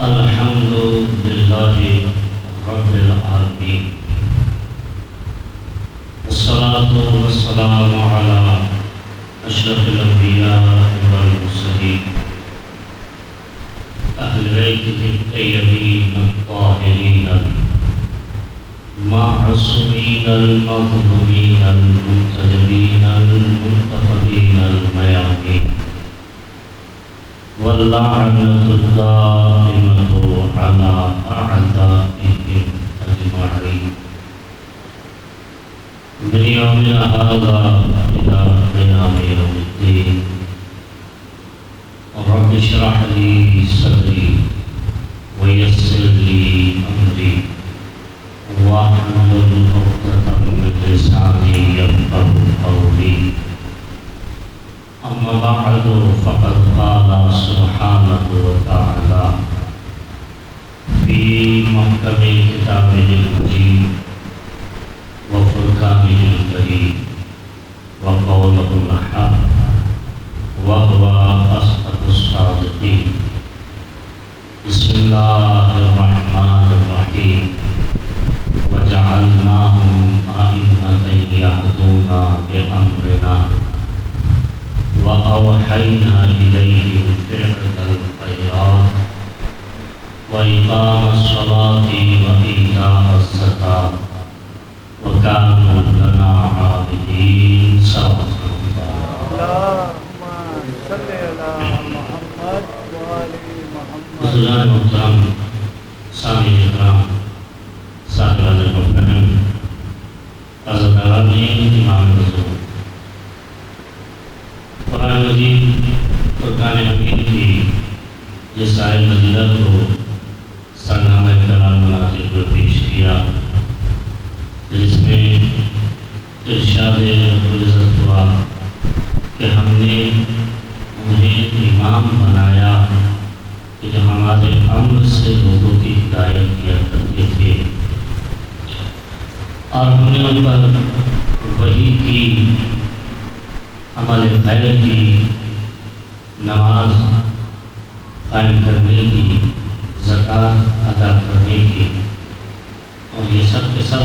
الحمد لله رب العالمين، والصلاة والسلام على أشرف الأنبياء والمرسلين أهل بيته الطيبين الطاهرين المعصومين المظلومين المنتجبين المنتخبين الميامين، واللعنة الدائمة على أعدائهم أجمعين من يومنا هذا إلى قيام يوم الدين. رب اشرح لي صدري ويسر لي أمري واحلل عقدة من لساني يفقهوا قولي. أما بعد فقد قال سبحانه وتعالى في محكم كتابه المجيد وفرقانه الكريم وقوله الحق وهو أصدق الصادقين. بسم الله الرحمن الرحيم. وجعلناهم أئمة يهدون بأمرنا وأوحينا إليهم فعل الخيرات وإقام الصلاة وإيتاء الزكاة وكانوا لنا عابدين. صدق الله. اللهم صل على محمد وآل محمد. بزرگان محترم، سامعین کرام، صاحبان محترم، عزیزان امام رسول، قرآن مجید فرقان حمید کی جس آیت مجیدہ کو سرنامہ کلام مناظر کو پیش کیا، جس میں ارشاد رب العزت ہوا کہ ہم نے انہیں امام بنایا کہ جو ہمارے امر سے لوگوں کی ہدایت کیا کرتے تھے، اور ہم نے ان پر وحی کی، عمل خیر کی، نماز قائم کرنے کی، زکوٰۃ ادا کرنے کی، اور یہ سب کے سب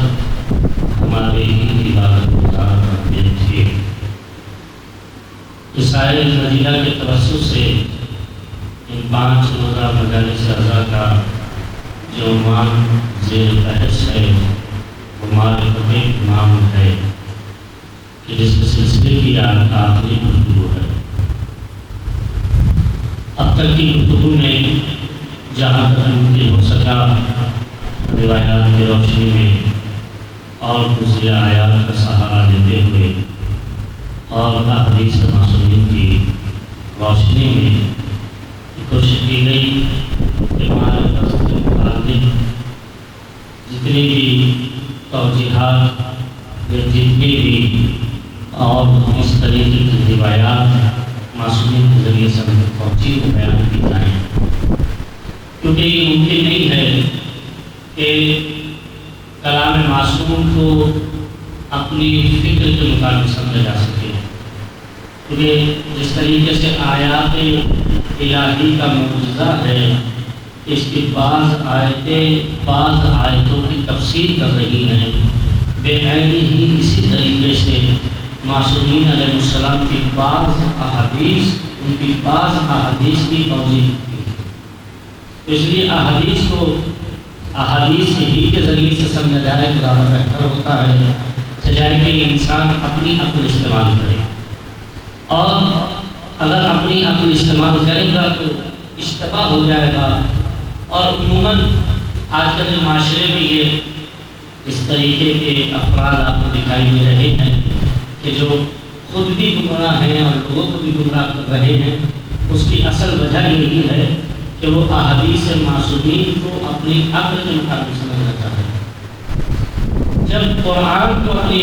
ہمارے ہی عبادت گزار کرتے تھے۔ اس آیت مدینہ کے توسط سے ان 5 روزہ مجالس عزا کا جو عنوان زیر بحث ہے وہ معرفت امام ہے، کہ جس کے سلسلے کی آخری گفتگو ہے۔ اب تک کی گفتگو میں جہاں تک ممکن ہو سکا روایات کی روشنی میں اور دوسری آیات کا سہارا لیتے ہوئے اور احادیث معصومین کی روشنی میں کوشش کی گئی کہ معرفت سے متعلق جتنی بھی توجیحات یا جتنی بھی اور اس طریقے کی روایات معصومین کے ذریعے سے ہمیں پہنچی وہ بیان کی جائیں، کیونکہ یہ ممکن نہیں ہے کہ کلام معصوم کو اپنی فکر کے مطابق سمجھا جا سکے، کیونکہ جس طریقے سے آیات الہی کا معجزہ ہے، اس کی بعض آیتوں کی تفسیر کر رہی ہیں، بے عینی ہی اسی طریقے سے معصومین علیہ السلام کی بعض احادیث کی توضیح کی۔ اس لیے احادیث کو احادیث ہی کے ذریعے سے سمجھا جائے تو زیادہ بہتر ہوتا ہے، سجائے کہ انسان اپنی عقل استعمال کرے، اور اگر اپنی عقل استعمال کرے گا تو اشتباہ ہو جائے گا۔ اور عموماً آج کل کے معاشرے میں یہ اس طریقے کے افراد آپ کو دکھائی دے رہے ہیں کہ جو خود بھی گمراہ ہیں اور لوگوں کو بھی گمراہ کر رہے ہیں۔ اس کی اصل وجہ یہی ہے کہ وہ احادیث معصومین کو اپنی عقل کے مطابق سمجھنا چاہتے ہیں، جب قرآن کو اپنی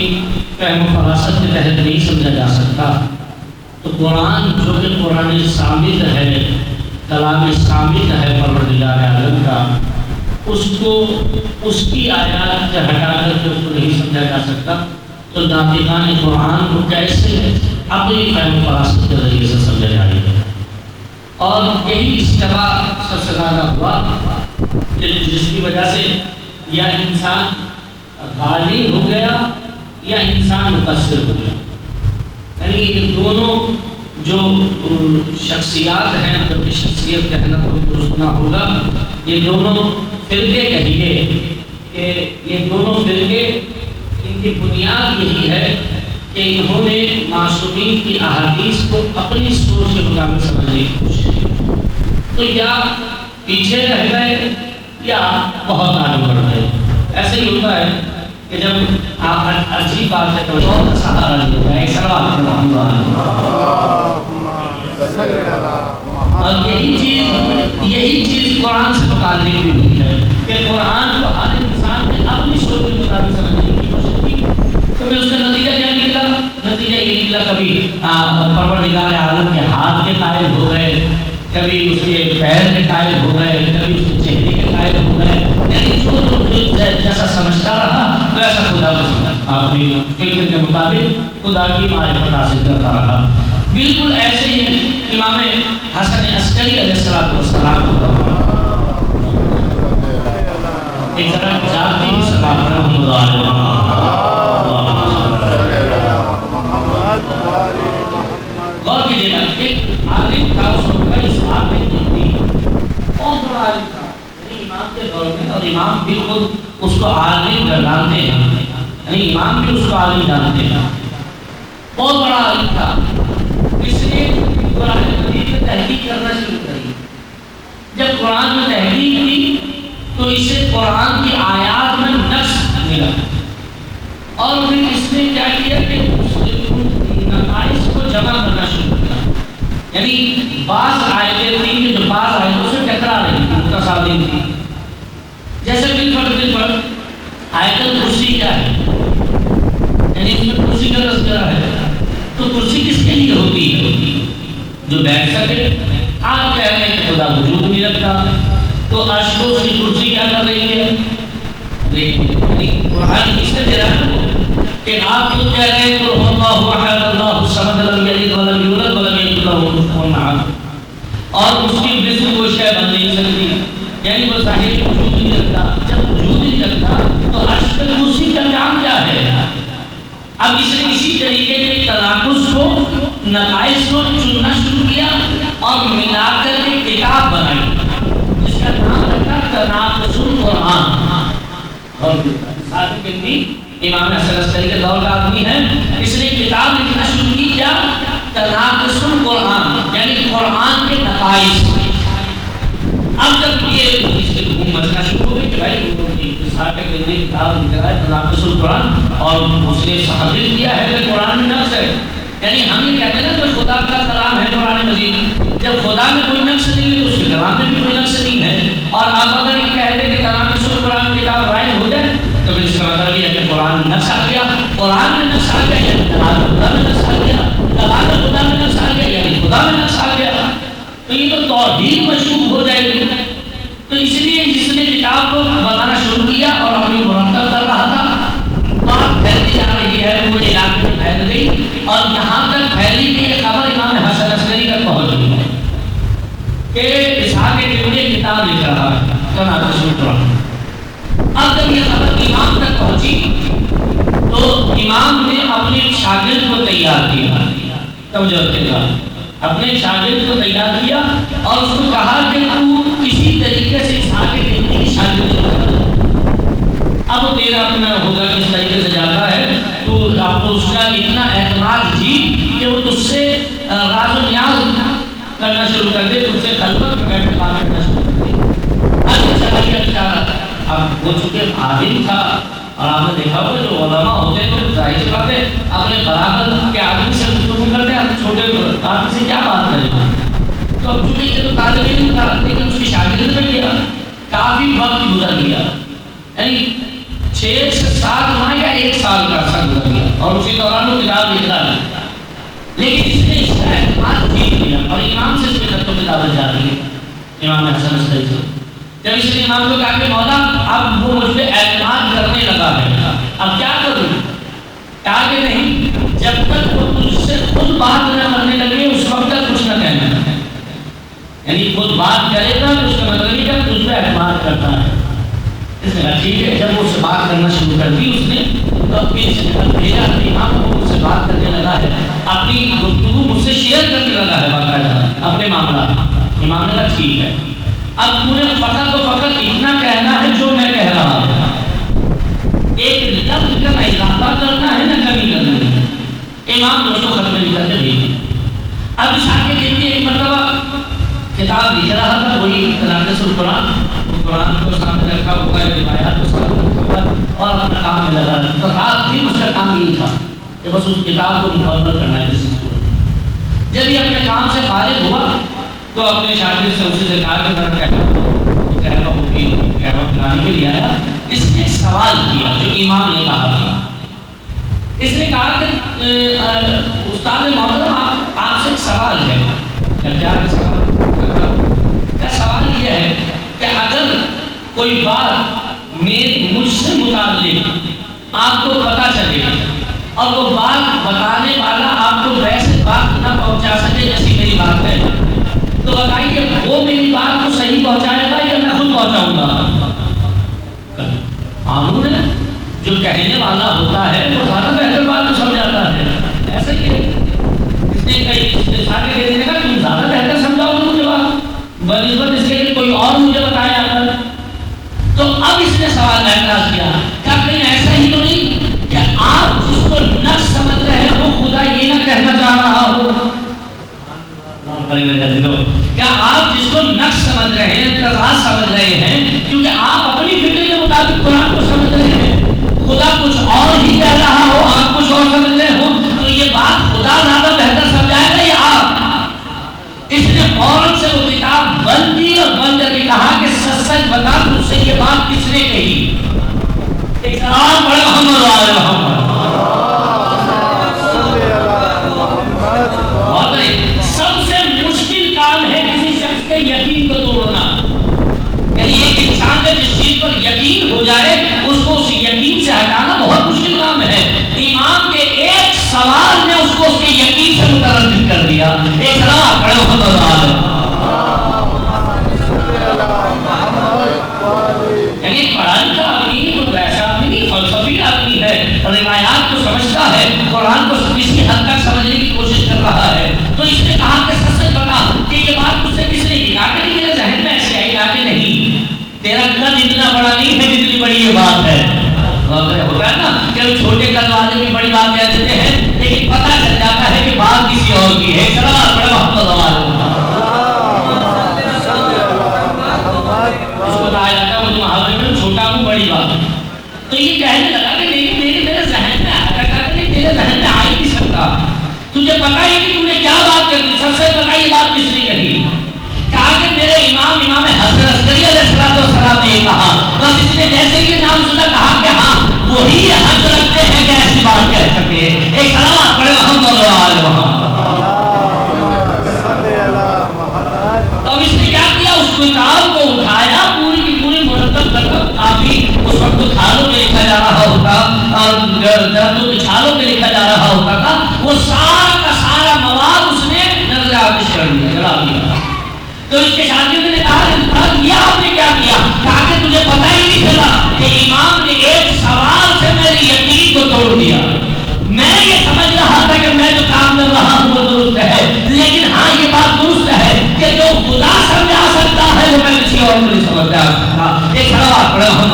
فہم و فراست کے تحت نہیں سمجھا جا سکتا تو قرآن جو کہ قرآن صامت ہے، کلام صامت ہے پروردگار عالم کا، اس کو اس کی آیات سے ہٹا کر کے اس کو نہیں سمجھا جا سکتا، تو ناطقان قرآن کو کیسے اپنی فہم و فراست کے ذریعے سے سمجھا جائے گا؟ اور یہی اجتماع سب سے زیادہ ہوا کہ جس کی وجہ سے یا انسان غالب ہو گیا یا انسان مقصر ہو گیا. یعنی یہ دونوں جو شخصیات ہیں، جبکہ شخصیت کہنا تو درست نہ ہوگا، یہ دونوں فرقے کہیے کہ یہ دونوں فرقے ان کی بنیاد یہی ہے کہ انہوں نے معصومین کی احادیث کو اپنی سوچ کے مطابق سمجھنے کی کوشش کی. تو یا پیچھے رہ گئے یا بہت آگے بڑھ گئے. ایسے ہی ہوتا ہے کہ جب آپ عجیب بات ہے تو بہت کا سہارا لیتا ہے. ایک سوال اور یہی چیز قرآن سے متعلق بھی ہوئی ہے کہ قرآن کو ہر انسان نے اپنی سوچ کے مطابق سمجھنے کی کوشش کی. کبھی اس کا نتیجہ کیا نکلا؟ نتیجہ یہ نکلا کبھی پروردگار عالم کے ہاتھ کے قائل ہو گئے، کبھی اس کے پیر کے قائل ہو گئے، کبھی اس کے چہرے کے قائل ہو گئے. یعنی جو جیسا سمجھتا رہا ویسا خدا کو اپنی فکر کے مطابق خدا کی معرفت حاصل کرتا رہا. بالکل ایسے ہی امام حسن عسکری علیہ السلام کو ایک طرح جاتی سلام رحمۃ اللہ علیہ. غور کیجیے گا، ایک عالم تھا، اس کو کئی سال میں تھی، بہت بڑا عالم تھا امام کے دور میں، اور امام بالکل اس کو عالم جانتے ہیں، یعنی امام بھی اس کو عالم جانتے ہیں. بہت بڑا عالم تھا. اس نے قرآن مجید میں تحقیق کرنا شروع کری. جب قرآن میں تحقیق کی تو اسے قرآن کی آیات میں نقص ملا، اور پھر اس نے کیا کیا کہ نقائص کو جمع کرنا شروع کیا. یعنی بعض آیتیں تھیں کہ جو بعض آیتوں سے ٹکرا رہی تھی، متصادم تھی. جیسے بالفرض آیت الکرسی کیا ہے، یعنی اس میں کرسی کا تذکرہ ہے، تو کرسی کس کے لیے ہوتی ہے؟ جو بیٹھ سکے. آپ کہہ رہے ہیں کہ خدا وجود نہیں رکھتا، تو عرش کو اس کی کرسی کیا کر رہی ہے؟ قرآن کس نے دے رہا ہے کہ آپ جو کہہ رہے ہیں کہ اللہ احد اللہ الصمد لم یلد ولم یولد ولم یکن له کفوا احد، اور اس کی مثل کوئی شے بن نہیں سکتی. یعنی وہ ظاہر وجود نہیں رکھتا. جب وجود نہیں رکھتا تو عرش پر کرسی کا کام کیا ہے؟ اب اس نے اسی طریقے کے تناقض کو، نقائص کو چننا شروع کیا اور ملا کر کے کتاب بنائی جس کا نام رکھا تناقض القرآن. امام حسن عسکری کے دور کا آدمی ہے، اس نے کتاب لکھنا شروع کی کیا؟ تناقض القرآن، یعنی قرآن کے نقائص. اب جب یہ اس کے گھوم مچنا شروع ہو گئی کہ بھائی کتاب لکھ رہا ہے تناقض القرآن، اور اس نے ثابت کیا ہے کہ قرآن میں نقص ہے. یعنی ہم یہ کہتے ہیں نا کہ خدا کا کلام ہے قرآن مجید، جب خدا میں کوئی نقص نہیں ہے تو اس کے کلام میں بھی کوئی نقص نہیں ہے. اور آپ اگر یہ کہہ دیں کہ تناقض القرآن کتاب رائج ہو جائے تو پھر اس کا مطلب یہ ہے کہ قرآن میں نقص آ گیا. قرآن میں نقص آ گیا یعنی کلام خدا میں نقص آ گیا، کلام خدا میں نقص آ گیا یعنی خدا میں نقص آ گیا. تو یہ تو توحید مشکوک ہو جائے گی. تو اس لیے جس نے کتاب کو بنانا شروع کیا اور اپنی مرتب کر رہا تھا، بات پھیلتی جا رہی ہے، پورے علاقے میں پھیل گئی، اور یہاں تک پھیلی کہ یہ خبر امام حسن عسکری تک پہنچ گئی ہے کہ اسحاق ابن کتاب لکھ رہا ہے تناقض القرآن. اب جب یہ خبر امام تک پہنچی تو امام نے اپنے شاگرد کو تیار کیا. توجہ رکھیے، اپنے شاگرد کو تیار کیا اور اس کو کہا کہ تو کسی طریقے سے اسحاق ابن کی شاگرد کو کر. اب تیرا اپنا ہوگا کس طریقے سے جاتا ہے، تو آپ کو اس کا اتنا اعتماد جی کہ وہ تجھ سے راز و نیاز کرنا شروع کر دے، تجھ سے خلوت میں بیٹھ کے بات کرنا شروع کر دے. اب وہ چونکہ عالم تھا، اور آپ نے دیکھا ہوگا جو علماء ہوتے ہیں تو ظاہر سی بات ہے اپنے برابر کے آدمی سے گفتگو کرتے ہیں، چھوٹے آدمی سے کیا بات کریں گے. تو اب چونکہ یہ تو طالب علم تھا لیکن اس کی شاگرد میں کیا کافی وقت گزر گیا، یعنی 6 سے 7 ماہ یا 1 سال کا عرصہ گزر گیا، اور اسی دوران وہ کتاب لکھ رہا ہے. لیکن اس نے اس کا اعتماد جیت لیا اور امام سے اس پہ تک کتابیں جا رہی ہے امام حسن عسکری سے. جب اس نے امام کو کہا کہ مولا اب وہ مجھ پہ اعتماد کرنے لگا ہے، اب کیا کروں؟ کہا کہ نہیں، جب تک وہ تجھ سے خود بات نہ کرنے لگے اس وقت تک کچھ نہ کہنا. یعنی خود بات کرے گا تو اس کا مطلب نہیں کہ تجھ پہ اعتماد کرتا ہے. اس نے کہا ٹھیک ہے. جب وہ اس سے بات کرنا شروع کر دی اس نے تو پھر اس نے بھیجا اپنے امام کو مجھ سے بات کرنے لگا ہے, اپنی گفتگو مجھ سے شیئر کرنے لگا ہے باقاعدہ اپنے معاملات. امام نے کہا ٹھیک ہے, اب تمہیں فقط تو فقط اتنا کہنا ہے جو میں کہہ رہا ہوں, ایک لفظ کا نہ اضافہ کرنا ہے نہ کمی کرنا ہے. امام نے اس کو خط میں لکھ کر بھیجی. اب اس آگے دیکھیے ایک مرتبہ کتاب لکھ رہا تھا وہی تناقض القرآن, قرآن کو سامنے رکھا ہوا ہے, روایات کو سامنے رکھا ہوا اور اپنا کام میں لگا. تو رات بھی اس کا کام یہی تھا کہ بس اس کتاب کو مکمل کرنا ہے کسی کو. جب یہ اپنے کام سے فارغ ہوا تو اپنے شاگرد سے اسے سے کہا کہ ذرا کہنا ہوگی کہنا بنانے کے لیے آیا. اس نے سوال کیا جو امام نے کہا تھا. اس نے کہا کہ استاد محترم آپ سے ایک سوال ہے. کیا سوال یہ ہے کہ اگر کوئی بات مجھ سے متعلق آپ کو پتہ چلے اور وہ بات بتانے والا آپ کو ویسے بات نہ پہنچا سکے جیسی میری بات ہے, تو بتائیے وہ میری بات کو صحیح پہنچائے گا یا میں خود پہنچاؤں گا؟ قانون ہے جو کہنے والا ہوتا ہے وہ زیادہ بہتر بات کو سمجھاتا ہے. ایسا ہی ہے. اس نے کئی سارے کہہ دینے کا تم زیادہ بہتر سمجھاؤ گے مجھے بات بنسبت اس کے لیے کوئی اور مجھے بتایا کر. تو اب اس نے سوال اعتراض کیا کیا کہیں ایسا ہی تو نہیں کہ آپ جس کو نقص سمجھ رہے ہیں وہ خدا یہ نہ کہنا چاہ رہا ہو؟ کیا آپ جس کو نقص سمجھ رہے ہیں, تضاد سمجھ رہے ہیں, کیونکہ آپ اپنی فکر کے مطابق قرآن کو سمجھ رہے ہیں, خدا کچھ اور ہی کہہ رہا ہو, آپ کچھ اور سمجھ رہے ہو, تو یہ بات خدا زیادہ بہتر سمجھائے گا یا آپ؟ اس نے فوراً سے وہ کتاب بند کی اور بند کر کے کہا کہ سچ بتا تجھ سے یہ بات کس نے کہی؟ ایک نام بڑے محمد والے محمد یقین کو توڑنا. یعنی ایک انسان کا جس چیز پر یقین ہو جائے اس کو اس یقین سے ہٹانا بہت مشکل کام ہے. امام کے ایک سوال نے اس کو اس کے یقین سے متردد کر دیا. ایک سوال کھڑے ہو یعنی پڑھائی کا آدمی کوئی ویسا آدمی فلسفی آدمی ہے, روایات کو سمجھتا ہے, قرآن کو کسی حد تک سمجھنے کی کوشش کر رہا ہے. تو اس نے کہا کہ سچ بتا کہ یہ بات تجھ سے کس نے کی؟ کہا کہ میرے ذہن میں ایسے آئی. کہا کہ نہیں, تیرا قد اتنا بڑا نہیں ہے جتنی بڑی یہ بات ہے. ہوتا ہے نا کہ چھوٹے قد والے بھی بڑی بات کہہ دیتے ہیں لیکن پتہ چل جاتا ہے کہ بات کسی اور کی ہے. سلام بڑے محمد اس کو کہا جاتا ہے وہ محاورے میں چھوٹا ہوں بڑی بات. تو یہ کہنے لگا کہ نہیں میرے ذہن میں آیا. کہا کہ تیرے ذہن میں آ ہی نہیں سکتا, تجھے پتا ہی کہ تم نے کیا بات کر دی, سب سے پتا یہ بات کس نے کہی. کہا کہ میرے امام حسن عسکری علیہ السلام نے یہ کہا, بس اس نے جیسے یہ نام سنا کہا کہ ہاں وہی حق رکھتے ہیں کہ ایسی بات کہہ سکے. ایک سلام پڑے محمد محمد. اب اس نے کیا کیا, اس کتاب کو اٹھایا, پوری کی پوری مرتب کر کر, کافی اس وقت کھالوں پہ لکھا جا رہا ہوتا اور دردوں کے چھالوں پہ لکھا جا رہا ہوتا تھا, وہ سارا کا سارا مواد اس نے نظر آتش کر دیا, جلا دیا. تو اس کے شاگرد نے کہا یہ آپ نے کیا کیا؟ کہا کہ تجھے پتہ ہی نہیں چلا کہ امام نے ایک سوال سے میری یقین کو توڑ دیا. میں یہ سمجھ رہا تھا کہ میں جو کام کر رہا ہوں وہ درست ہے, لیکن ہاں یہ بات درست ہے کہ جو خدا سمجھا سکتا ہے وہ میں کسی اور کو نہیں سمجھا سکتا. ایک سوال پڑھا ہم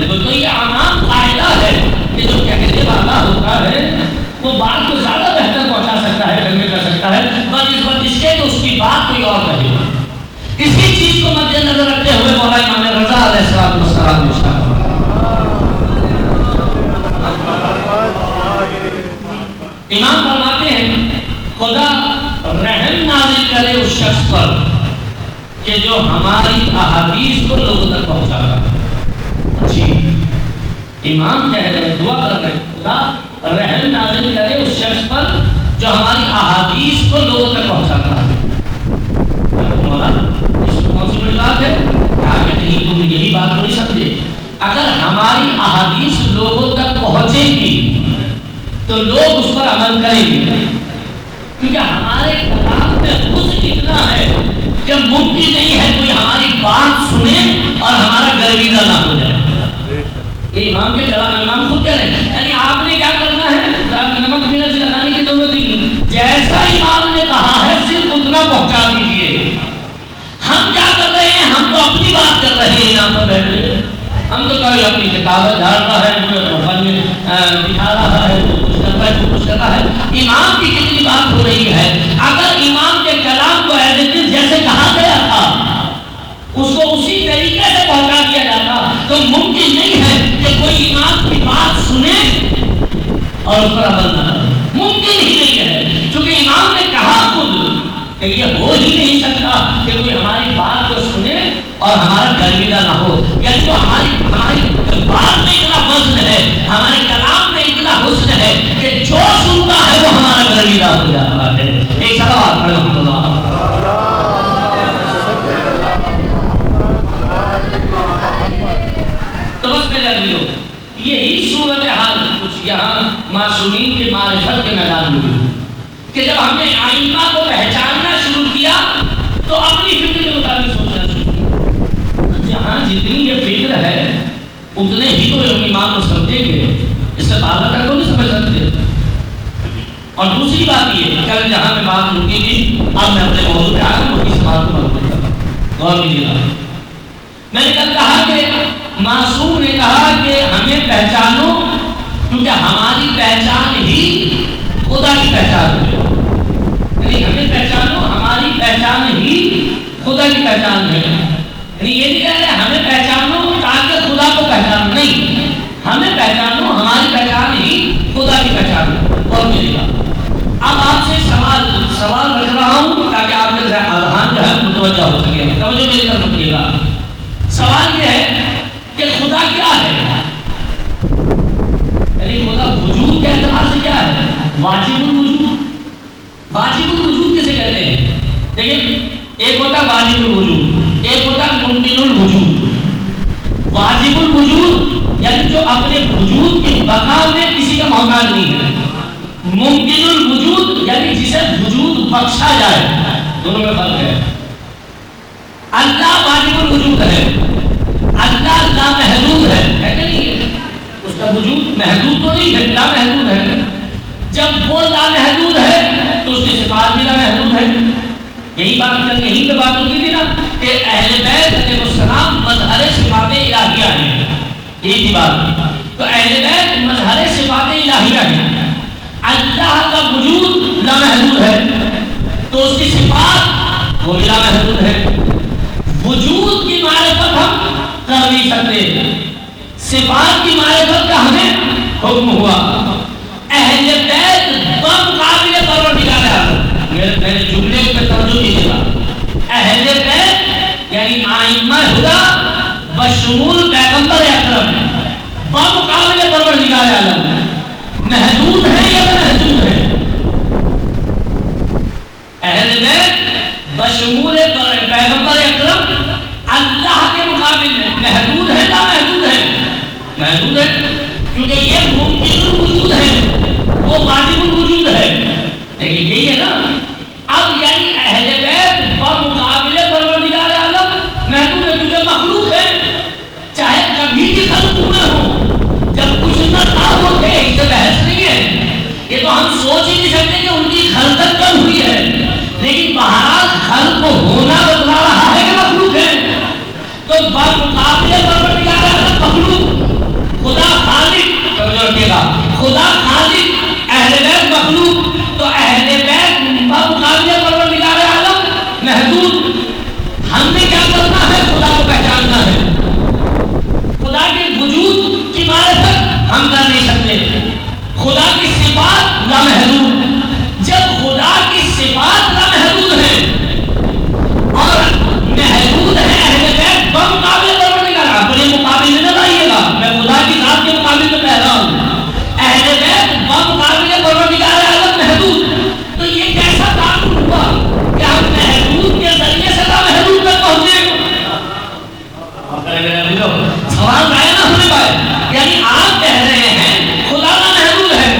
تو یہ عام قاعدہ ہے کہ جو کہنے والا ہوتا ہے وہ بات کو زیادہ بہتر پہنچا سکتا ہے, کنوے کر سکتا ہے, بس اس کے تو اس کی بات کوئی اور کہے. اسی چیز کو مد نظر رکھتے ہوئے مولانا امام رضا علیہ السلام نے امام فرماتے ہیں خدا رحم نازل کرے اس شخص پر کہ جو ہماری احادیث کو لوگوں تک پہنچاتا ہے. جی امام کہہ رہے دعا کر رہے خدا رحم نازل کرے اس شخص پر جو ہماری احادیث کو لوگوں تک پہنچاتا ہے. اس کو کون سی بڑی بات ہے؟ کہا کہ نہیں تم یہی بات نہیں سمجھے. اگر ہماری احادیث لوگوں تک پہنچے گی تو لوگ اس پر عمل کریں گے، کیونکہ ہمارے کلام میں حسن اتنا ہے کہ ممکن نہیں ہے کوئی ہماری بات سنے اور ہمارا گرویدہ نہ ہو جائے۔ یہ امام کے کلام، امام خود کہہ رہے ہیں، یعنی آپ نے کیا کرنا ہے، نمک مرچ لگانے کی ضرورت نہیں، جیسا امام نے کہا ہے صرف اتنا پہنچا دیجیے۔ ہم کیا کر رہے ہیں، ہم تو اپنی بات کر رہے ہیں، یہاں پر بیٹھے ہم تو کوئی اپنی کتابیں جھاڑ رہا ہے، دکھا رہا ہے، کچھ کر رہا ہے۔ امام کی کتنی بات ہو رہی ہے، اگر امام کے کلام کو جیسے کہا گیا تھا اس کو اسی طریقے سے پہنچا دیا جاتا تو ممکن نہیں ہے کہ کوئی امام کی بات سنے اور اس پر عمل نہ کرے، ممکن ہی نہیں ہے، کیونکہ امام نے کہا خود کہ یہ ہو ہی نہیں سکتا کہ کوئی ہماری بات کو سنے اور ہمارا گرویدہ نہ ہو، یعنی تو ہماری بات میں اتنا وزن ہے، ہمارے کلام میں اتنا حسن ہے کہ جو سنتا ہے وہ ہمارا گرویدہ ہو جاتا ہے۔ ایک سوال پڑھو تو بس میں لگ لو، یہی صورتحال کچھ یہاں معصومین کے معرفت کے میدان میں ہوئی کہ جب ہم نے آئمہ کو پہچاننا شروع کیا تو اپنی فکر کے مطابق سوچنا شروع کیا۔ جہاں جتنی یہ فکر ہے اتنے ہی تو امام کو سمجھیں گے، اس سے باہر کا کوئی نہیں سمجھ سکتے۔ اور دوسری بات یہ کہ جہاں میں بات رکی تھی، اب میں اپنے موضوع پہ آ رہا ہوں، اس بات کو بات کرتا ہوں، غور کیجیے گا۔ میں نے کل کہا کہ معصوم نے کہا کہ ہمیں پہچانو کیونکہ ہماری پہچان ہی خدا کی پہچان ہے، یعنی ہمیں پہچانو، ہماری پہچان ہی خدا کی پہچان ہے، یعنی یہ نہیں کہہ رہے ہمیں پہچانو تاکہ خدا کو پہچانو، نہیں، ہمیں پہچانو، ہماری پہچان ہی خدا کی پہچان ہے۔ اور ملے گا اب آپ سے سوال رکھ رہا ہوں تاکہ آپ کے اذہان جو ہے متوجہ ہو سکے، توجہ میری طرف رکھیے گا۔ سوال یہ ہے کہ خدا کیا ہے، یعنی خدا وجود کے اعتبار سے کیا ہے، واجب الوجود۔ واجب الوجود کسے کہتے ہیں؟ دیکھیں، ایک ہوتا واجب الوجود، ایک ہوتا ممکن الوجود۔ واجب الوجود یعنی جو اپنے وجود کی بقا میں کسی کا محتاج نہیں ہے، ممکن الوجود یعنی جسے وجود بخشا جائے، دونوں میں فرق ہے۔ اللہ واجب الوجود ہے، اللہ لامحدود ہے کہ نہیں ہے؟ اس کا وجود محدود تو نہیں ہے، لامحدود ہے۔ جب وہ لامحدود ہے تو اس کی صفات بھی لامحدود ہے۔ یہی بات کل یہیں پہ بات ہوتی تھی نا کہ اہل بیت علیہ السلام مظہر صفات الہیہ ہیں، یہی تھی بات۔ تو اہل بیت مظہر صفات الہیہ ہیں، اللہ کا وجود لامحدود ہے تو اس کی صفات وہ بھی لامحدود ہے۔ وجود کی معرفت ہم کر نہیں سکتے، صفات کی معرفت کا ہمیں حکم ہوا۔ اہل بیت بمقابل پروردگار عالم، میرے جملے پہ توجہ کیجیے گا، اہل بیت یعنی ائمہ ہدی بشمول پیغمبر اکرم بمقابل پروردگار عالم محدود ہے یا محدود ہے؟ اہل بیت بشمول پیغمبر اکرم اللہ کے مقابل میں محدود ہے لا محدود ہے؟ محدود ہے، کیونکہ یہ ممکن الوجود ہے، وہ واجب الوجود ہے۔ لیکن یہی ہے نا، اب یعنی اہل بیت بمقابل پروردگار عالم محدود ہے کیونکہ مخلوق ہے، چاہے کبھی بھی خلق ہوئے ہوں، جب کچھ نہ تھا وہ تھے، اس سے بحث نہیں ہے، یہ تو ہم سوچ ہی نہیں سکتے کہ ان کی خلقت کب ہوئی ہے، لیکن بہرحال خلق ہونا بتلا رہا ہے کہ مخلوق ہے۔ تو بمقابل پروردگار عالم مخلوق، خدا خالق، توجہ رکھیے گا، خدا خالق، اہل بیت مخلوق، تو اہل بیت بمقابل پروردگار عالم محدود۔ ہم نے کیا کرنا ہے، خدا کو پہچاننا ہے، خدا کے وجود کی معرفت ہم کر نہیں سکتے، خدا کی صفات لامحدود۔ جب خدا کی صفات لامحدود ہے اور محدود ہے اہل بیت بمقابل پروردگار، اپنے مقابل میں نہ لائیے گا، میں خدا کی ذات کے مقابل میں کہہ رہا ہوں، اہل بیت بمقابل پروردگار عالم محدود، تو یہ کیسا تعلق ہوا کہ ہم محدود کے ذریعے سے لامحدود تک پہنچے؟ سوال آیا نہ ہونے پائے، یعنی آپ کہہ رہے ہیں خدا نامحدود ہے،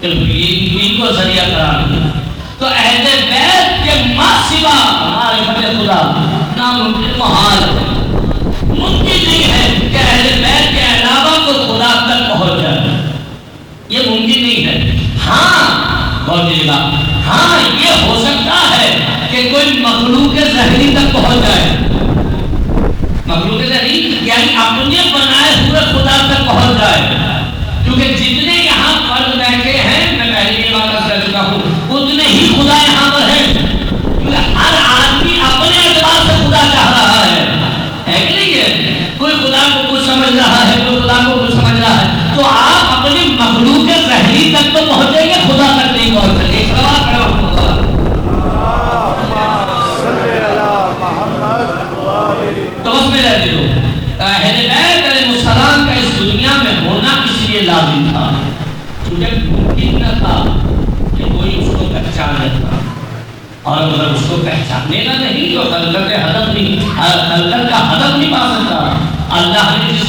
ان کو ذریعہ قرار دیا. تو اہل بیت کے ما سوا معرفت خدا ناممکن محال ہے. ممکن نہیں ہے کہ اہل بیت کے علاوہ کو خدا تک پہنچ جائے. یہ ممکن نہیں ہے. ہاں بہت بڑی بات, ہاں یہ ہو سکتا ہے کہ کوئی مخلوق ظاہری تک پہنچ جائے. مخلوق ظاہری یعنی اپنے بنائے ہوئے خدا تک پہنچ جائے. کیونکہ جتنے یہاں فرد بیٹھے ہیں, میں پہلے یہ بات کر چکا ہوں, اتنے ہی خدا یہاں پر ہیں. کیونکہ ہر آدمی اپنے اعتبار سے خدا چاہ رہا ہے کہ نہیں ہے؟ کوئی خدا کو کچھ سمجھ رہا ہے, کوئی خدا کو کچھ سمجھ رہا ہے. تو آپ اپنی مخلوق ظاہری تک تو پہنچیں گے, خدا تک نہیں پہنچ سکے. ایک سوال کھڑا ہو, تو اس میں رہ دو. اہل بیت علیہ السلام کا اس دنیا میں ہونا اس لیے لازم تھا کیونکہ ممکن نہ تھا کہ کوئی اس کو پہچان لیتا, اور اگر اس کو پہچاننے کا نہیں تو خلقت کا ہدف نہیں پا سکتا. اللہ نے جس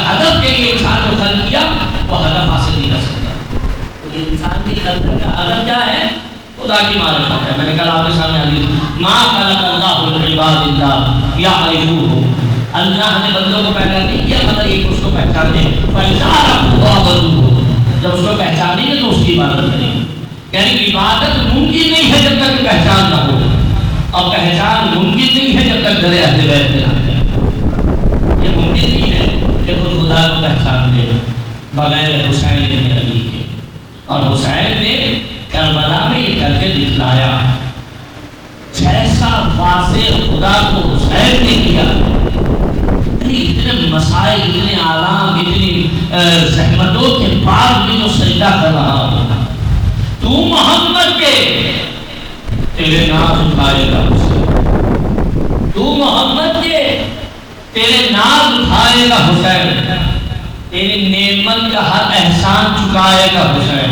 ہدف کے لیے انسان کو خلق کیا وہ ہدف حاصل نہیں کر سکتا. تو انسان کی خلقت کا ہدف کیا ہے؟ خدا کی معرفت ہے. میں نے کل آپ کے سامنے حدیث ما خلق اللہ العباد الا یعرفوہ, اللہ نے بندوں کو پیدا نہیں کیا مگر ایک اس کو پہچانے. فَإِذَا عَرَفُوهُ, جب اس کو پہچانیں گے تو اس کی عبادت کریں گے. یعنی عبادت ممکن نہیں ہے جب تک پہچان نہ ہو, اور پہچان ممکن نہیں ہے جب تک گھر اہل بیت نہ آئے. یہ ممکن نہیں ہے کہ خود خدا کو پہچان لے بغیر حسین بن علی کے. اور حسین نے کربلا میں یہ کر کے دکھلایا جیسا واضح خدا کو حسین نے کیا. اتنے مسائل, اتنے آلام, اتنی زحمتوں کے بعد بھی جو سجدہ کر رہا ہوگا, تو محمد کے تیرے ناز اٹھائے گا حسین. تو محمد کے تیرے ناز اٹھائے گا حسین. تیری نعمت کا ہر احسان چکائے گا حسین.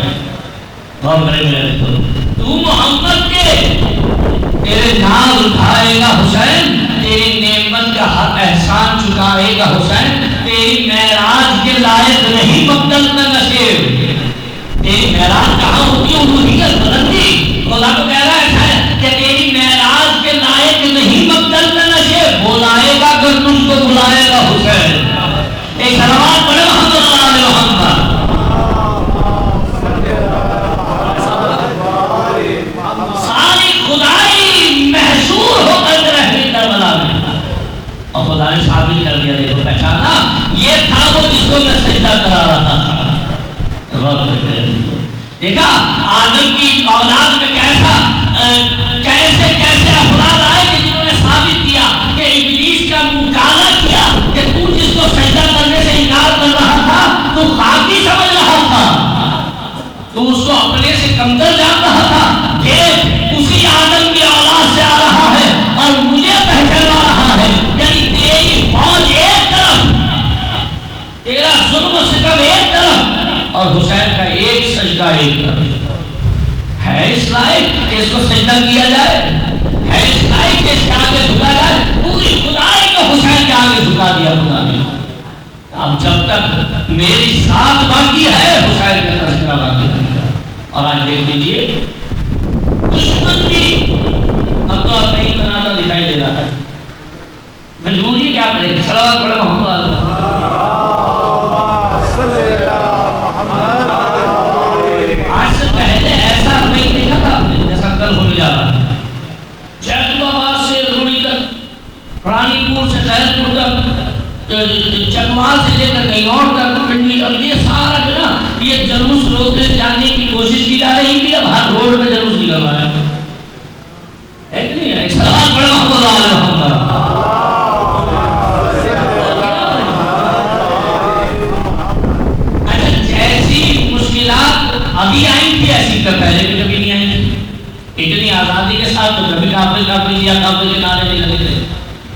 تو محمد کے تیرے ناز اٹھائے گا حسین. تیری نعمت کا ہر احسان چکائے گا حسین. تیری معراج کے لائق نہیں مقتل کا نصیب. تیری معراج کہاں ہوتی ہے؟ الوہیت بلندی. خدا کو کہہ رہا ہے کہ تیری معراج کے لائق نہیں مقتل کا نصیب. بلائے گا اگر تم کو بلائے گا حسین. ایک سلوات پڑھے محمد صلی اللہ علیہ وسلم. ساری خدائی محصور ہو کر رہی کربلا میں, اور خدا نے ثابت کر دیا. دیکھو پہچانا یہ تھا وہ جس کو میں سجدہ کرا رہا تھا. دیکھا آدم کی اولاد میں کیسے کیسے افراد آئے کہ جنہوں نے ثابت کیا کہ ابلیس کا مکالمہ کیا کہ تو جس کو سجدہ کرنے سے انکار کر رہا تھا تو خاکی سمجھ رہا تھا, تو اس کو اپنے سے کمتر جان رہا تھا. کہ اسی آدم کی اولاد سے آ رہا ہے اور مجھے پہچانا رہا ہے. یعنی تیری فوج ایک طرف, تیرا ظلم و ستم ایک طرف, اور حسین کا ایک سجدہ ایک طرف. ہے اس لائق کہ اس کو سجدہ کیا جائے؟ ہے اس لائق کہ اس کے آگے جھکا جائے؟ پوری خدائی کو حسین کے آگے جھکا دیا خدا نے. اب جب تک میری ساتھ باقی ہے حسین کا تذکرہ باقی ہے. اور آج دیکھ لیجیے دشمن بھی اب تو آپ کہیں تنازع دکھائی دے رہا ہے. مجبوری کیا کرے؟ صلوات پڑھو محمد. آج سے پہلے ایسا نہیں دیکھا تھا آپ نے جیسا کل ہونے جا رہا ہے. جیت آباد سے روڑی تک, رانی پور سے خیر پور تک, چکوال سے لے کر گنگور تک, پنڈی, اور یہ سارا جو نا یہ جلوس روکنے جانے کی کوشش کی جا رہی تھی. اب ہر روڈ میں جلوس نکل رہا ہے. ایک نہیں ہے, سلام پڑھا محمد علیہ محمد. اچھا جیسی مشکلات ابھی آئی تھی ایسی کا پہلے بھی کبھی نہیں آئی تھی. اتنی آزادی کے ساتھ تو کبھی کافر یا کافر کے نعرے نہیں لگے تھے.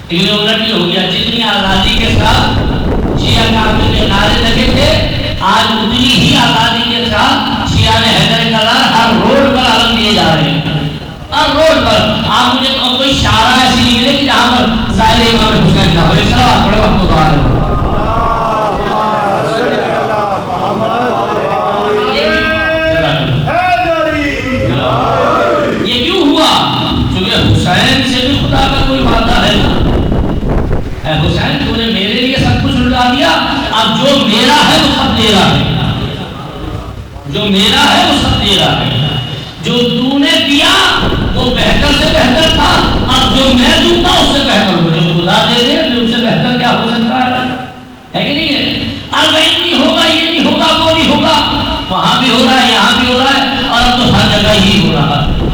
لیکن الٹ ہو گیا, جتنی آزادی کے ساتھ شیعہ کافر کے نعرے لگے تھے, آج اتنی ہی آزادی کے ساتھ شیعہ نے حیدر کلار ہر روڈ پر علم دیے جا رہے ہیں. ہر روڈ پر آپ مجھے کوئی شارع ایسی نہیں ملے کہ جہاں پر ظاہر امام حسین نہ ہو. اس طرح بڑے وقت کو آ رہے جو میرا ہے وہ سب تیرا ہے، جو تو نے دیا وہ بہتر سے بہتر تھا، اب جو میں دوں گا اس سے بہتر ہو، جو خدا دے دے اس سے بہتر کیا ہو سکتا ہے کہ نہیں ہے؟ اب نہیں ہوگا، یہ نہیں ہوگا، وہ نہیں ہوگا، وہاں بھی ہو رہا ہے، یہاں بھی ہو رہا ہے، اور اب تو ہر جگہ ہی ہو رہا ہے۔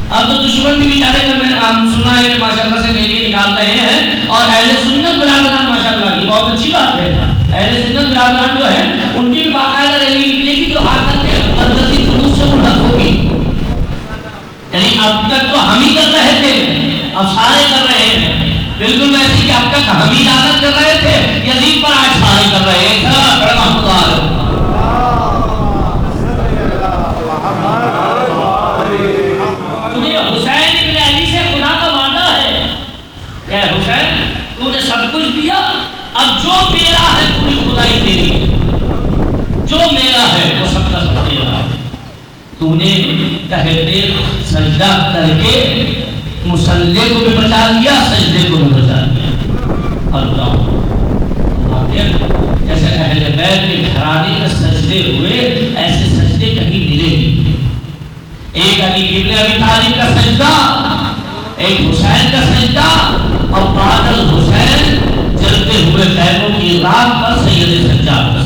اب تو دشمن بھی بیچارے کا میں ہم سنا ہے کہ ماشاءاللہ سے میری نکال رہے ہیں، اور اہل سنت برادران ماشاءاللہ کی بہت اچھی بات ہے، اہل سنت برادران جو ہے ان کی بھی باقاعدہ ریلی نکلے گی جو حالت کے مدرسی خلوص سے ملحق ہوگی۔ یعنی اب تک تو ہم ہی کر رہے تھے، اب سارے کر رہے ہیں، بالکل ویسے کہ اب تک ہم ہی عادت کر رہے تھے، یزید پر آج سارے کر رہے ہیں۔ حسین ابن علی سے خدا کا وعدہ ہے کہ حسین تو نے سب کچھ دیا، اب جو میرا ہے پوری خدائی تیری ہے، جو میرا ہے وہ سب کا سب تیرا ہے۔ تو نے کہتے سجدہ کر کے مصلی کو بھی بچا لیا، سجدے کو بھی بچا لیا۔ اللہ جیسے اہل بیت کے گھرانے کے سجدے ہوئے ایسے سجدے کہیں ملے نہیں۔ ایک علی ابن ابی طالب کا سجدہ، ایک حسین کا سجدہ، اور بعد حسین جلتے ہوئے خیموں کی رات پر سید سجاد کا